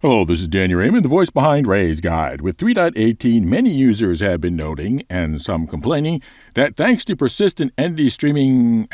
Hello, this is Daniel Raymond, the voice behind Ray's Guide. With 3.18, many users have been noting, and some complaining, that thanks to persistent entity streaming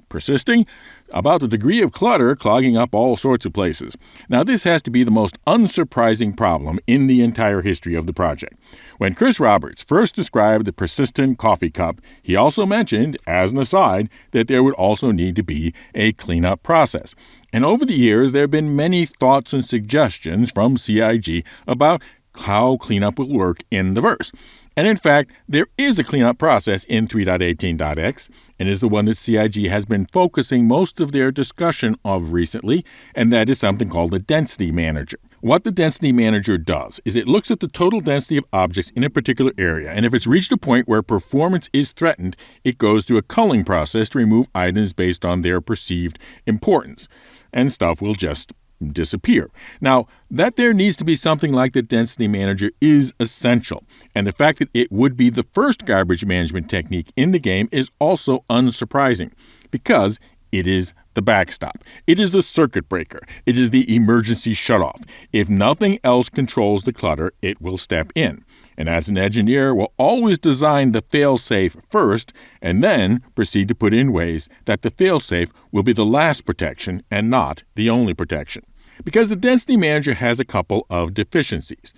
persisting, about the degree of clutter clogging up all sorts of places. Now, this has to be the most unsurprising problem in the entire history of the project. When Chris Roberts first described the persistent coffee cup, he also mentioned, as an aside, that there would also need to be a cleanup process. And over the years, there have been many thoughts and suggestions from CIG about how cleanup will work in the verse. And in fact, there is a cleanup process in 3.18.x, and is the one that CIG has been focusing most of their discussion of recently, and that is something called the density manager. What the density manager does is it looks at the total density of objects in a particular area, and if it's reached a point where performance is threatened, it goes through a culling process to remove items based on their perceived importance, and stuff will just disappear. Now, that there needs to be something like the density manager is essential, and the fact that it would be the first garbage management technique in the game is also unsurprising, because it is the backstop. It is the circuit breaker. It is the emergency shutoff. If nothing else controls the clutter, it will step in. And as an engineer, we'll always design the fail-safe first, and then proceed to put in ways that the fail-safe will be the last protection and not the only protection. Because the density manager has a couple of deficiencies.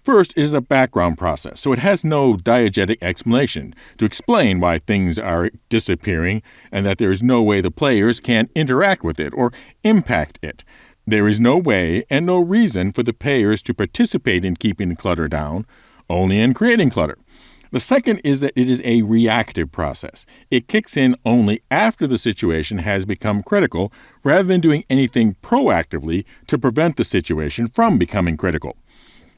First, it is a background process, so it has no diegetic explanation to explain why things are disappearing and that there is no way the players can interact with it or impact it. There is no way and no reason for the players to participate in keeping the clutter down, only in creating clutter. The second is that it is a reactive process. It kicks in only after the situation has become critical, rather than doing anything proactively to prevent the situation from becoming critical.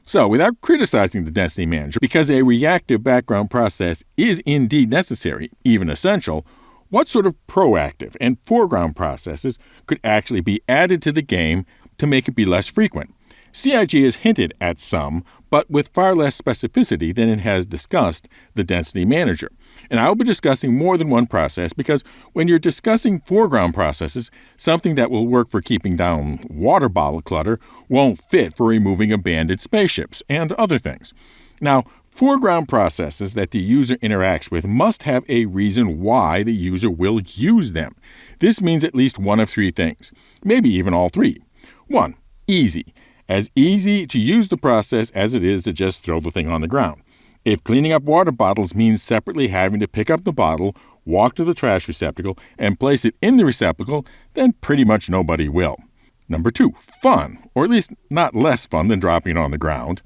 So, without criticizing the density manager, because a reactive background process is indeed necessary, even essential, what sort of proactive and foreground processes could actually be added to the game to make it be less frequent? CIG has hinted at some, but with far less specificity than it has discussed the density manager. And I will be discussing more than one process because when you're discussing foreground processes, something that will work for keeping down water bottle clutter won't fit for removing abandoned spaceships and other things. Now, foreground processes that the user interacts with must have a reason why the user will use them. This means at least one of three things, maybe even all three. 1. Easy. As easy to use the process as it is to just throw the thing on the ground. If cleaning up water bottles means separately having to pick up the bottle, walk to the trash receptacle, and place it in the receptacle, then pretty much nobody will. Number 2, fun, or at least not less fun than dropping it on the ground.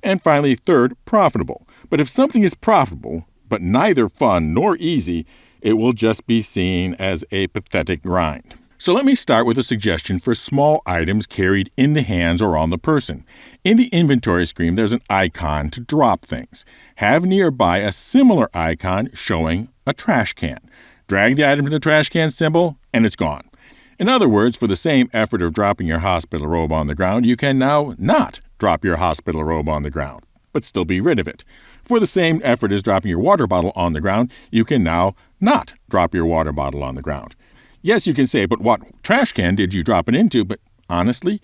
And finally, third, profitable. But if something is profitable, but neither fun nor easy, it will just be seen as a pathetic grind. So let me start with a suggestion for small items carried in the hands or on the person. In the inventory screen, there's an icon to drop things. Have nearby a similar icon showing a trash can. Drag the item to the trash can symbol, and it's gone. In other words, for the same effort of dropping your hospital robe on the ground, you can now not drop your hospital robe on the ground, but still be rid of it. For the same effort as dropping your water bottle on the ground, you can now not drop your water bottle on the ground. Yes, you can say, but what trash can did you drop it into? But honestly,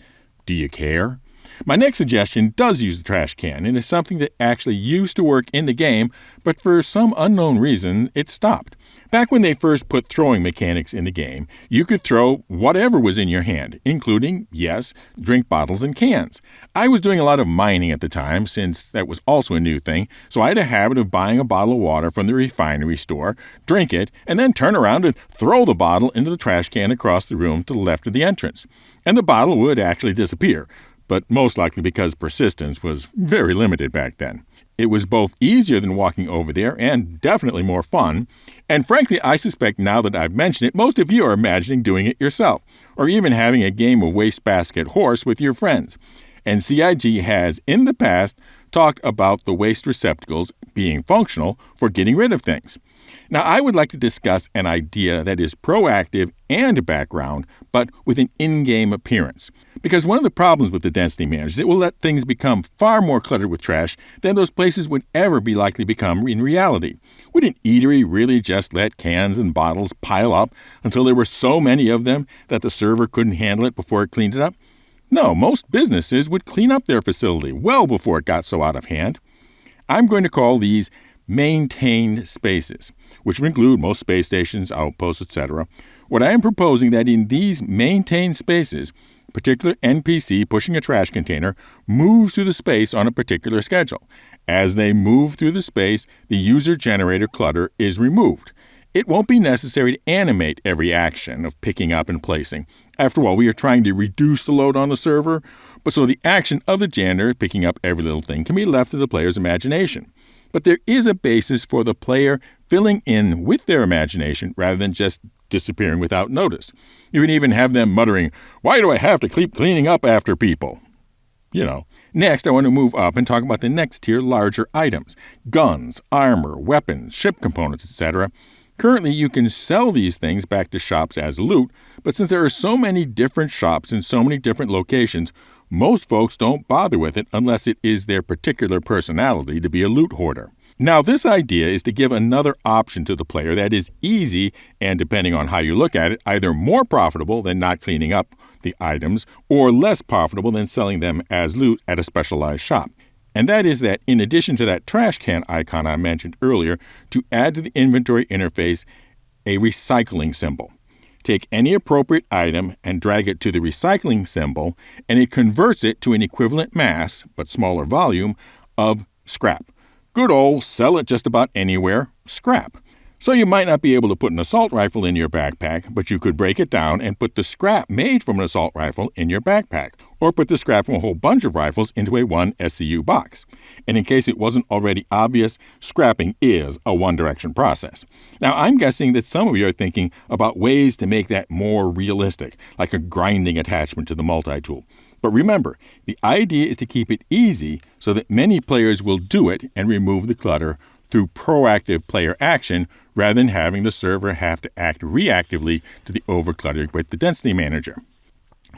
do you care? My next suggestion does use the trash can, and is something that actually used to work in the game, but for some unknown reason, it stopped. Back when they first put throwing mechanics in the game, you could throw whatever was in your hand, including, yes, drink bottles and cans. I was doing a lot of mining at the time, since that was also a new thing, so I had a habit of buying a bottle of water from the refinery store, drink it, and then turn around and throw the bottle into the trash can across the room to the left of the entrance. And the bottle would actually disappear, but most likely because persistence was very limited back then. It was both easier than walking over there and definitely more fun. And frankly, I suspect now that I've mentioned it, most of you are imagining doing it yourself, or even having a game of wastebasket horse with your friends. And CIG has, in the past, talked about the waste receptacles being functional for getting rid of things. Now, I would like to discuss an idea that is proactive and background, but with an in-game appearance. Because one of the problems with the density manager is it will let things become far more cluttered with trash than those places would ever be likely to become in reality. Would an eatery really just let cans and bottles pile up until there were so many of them that the server couldn't handle it before it cleaned it up? No, most businesses would clean up their facility well before it got so out of hand. I'm going to call these maintained spaces, which would include most space stations, outposts, etc. What I am proposing that in these maintained spaces, a particular NPC pushing a trash container moves through the space on a particular schedule. As they move through the space, the user-generated clutter is removed. It won't be necessary to animate every action of picking up and placing. After all, we are trying to reduce the load on the server, but so the action of the janitor picking up every little thing can be left to the player's imagination. But there is a basis for the player filling in with their imagination rather than just disappearing without notice. You can even have them muttering, "Why do I have to keep cleaning up after people?" Next, I want to move up and talk about the next tier, larger items: guns, armor, weapons, ship components, etc. Currently, you can sell these things back to shops as loot, but since there are so many different shops in so many different locations, most folks don't bother with it unless it is their particular personality to be a loot hoarder. Now, this idea is to give another option to the player that is easy and, depending on how you look at it, either more profitable than not cleaning up the items or less profitable than selling them as loot at a specialized shop. And that is that in addition to that trash can icon I mentioned earlier, to add to the inventory interface a recycling symbol. Take any appropriate item and drag it to the recycling symbol, and it converts it to an equivalent mass, but smaller volume, of scrap. Good old sell it just about anywhere scrap. So you might not be able to put an assault rifle in your backpack, but you could break it down and put the scrap made from an assault rifle in your backpack, or put the scrap from a whole bunch of rifles into a one SCU box. And in case it wasn't already obvious, scrapping is a one-direction process. Now, I'm guessing that some of you are thinking about ways to make that more realistic, like a grinding attachment to the multi-tool. But remember, the idea is to keep it easy so that many players will do it and remove the clutter through proactive player action rather than having the server have to act reactively to the overclutter with the density manager.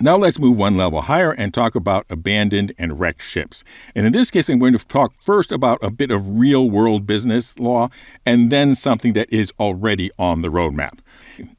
Now let's move one level higher and talk about abandoned and wrecked ships. And in this case, I'm going to talk first about a bit of real-world business law and then something that is already on the roadmap.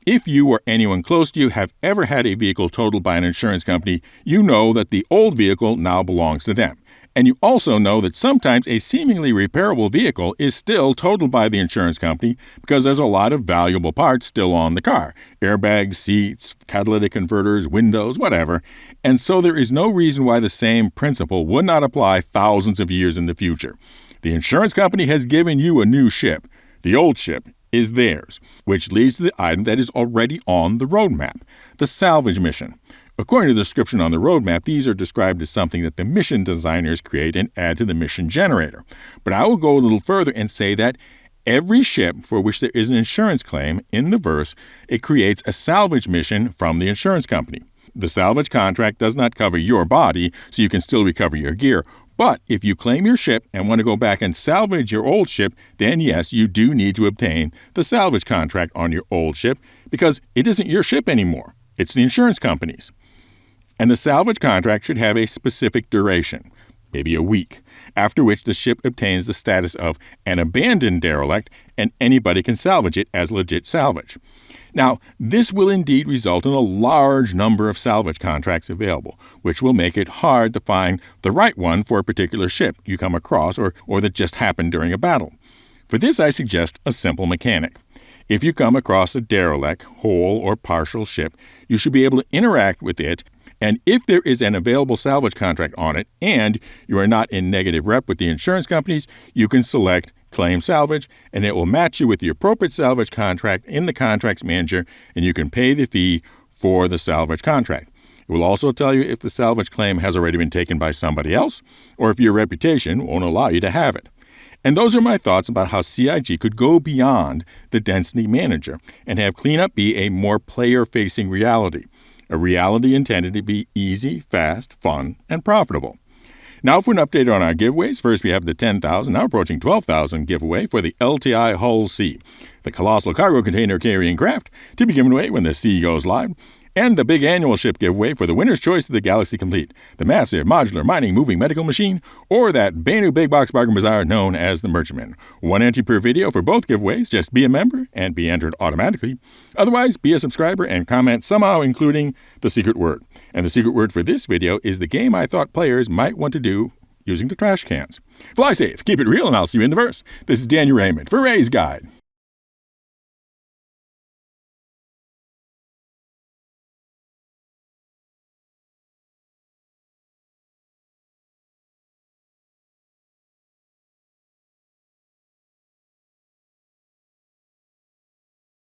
If you or anyone close to you have ever had a vehicle totaled by an insurance company, you know that the old vehicle now belongs to them. And you also know that sometimes a seemingly repairable vehicle is still totaled by the insurance company because there's a lot of valuable parts still on the car. Airbags, seats, catalytic converters, windows, whatever. And so there is no reason why the same principle would not apply thousands of years in the future. The insurance company has given you a new ship. The old ship is theirs, which leads to the item that is already on the roadmap, the salvage mission. According to the description on the roadmap, these are described as something that the mission designers create and add to the mission generator. But I will go a little further and say that every ship for which there is an insurance claim in the verse, it creates a salvage mission from the insurance company. The salvage contract does not cover your body, so you can still recover your gear. But if you claim your ship and want to go back and salvage your old ship, then yes, you do need to obtain the salvage contract on your old ship because it isn't your ship anymore. It's the insurance company's. And the salvage contract should have a specific duration, maybe a week, after which the ship obtains the status of an abandoned derelict and anybody can salvage it as legit salvage. Now, this will indeed result in a large number of salvage contracts available, which will make it hard to find the right one for a particular ship you come across or that just happened during a battle. For this, I suggest a simple mechanic. If you come across a derelict, whole or partial ship, you should be able to interact with it. And if there is an available salvage contract on it and you are not in negative rep with the insurance companies, you can select Claim Salvage, and it will match you with the appropriate salvage contract in the contracts manager, and you can pay the fee for the salvage contract. It will also tell you if the salvage claim has already been taken by somebody else, or if your reputation won't allow you to have it. And those are my thoughts about how CIG could go beyond the density manager and have cleanup be a more player-facing reality. A reality intended to be easy, fast, fun, and profitable. Now for an update on our giveaways, first we have the 10,000, now approaching 12,000 giveaway for the LTI Hull C, the colossal cargo container carrying craft, to be given away when the C goes live. and the big annual ship giveaway for the winner's choice of the Galaxy Complete, the massive modular mining moving medical machine, or that Banu big box bargain bazaar known as the Merchantman. One entry per video for both giveaways. Just be a member and be entered automatically. Otherwise, be a subscriber and comment somehow including the secret word. And the secret word for this video is the game I thought players might want to do using the trash cans. Fly safe, keep it real, and I'll see you in the verse. This is Daniel Raymond for Ray's Guide.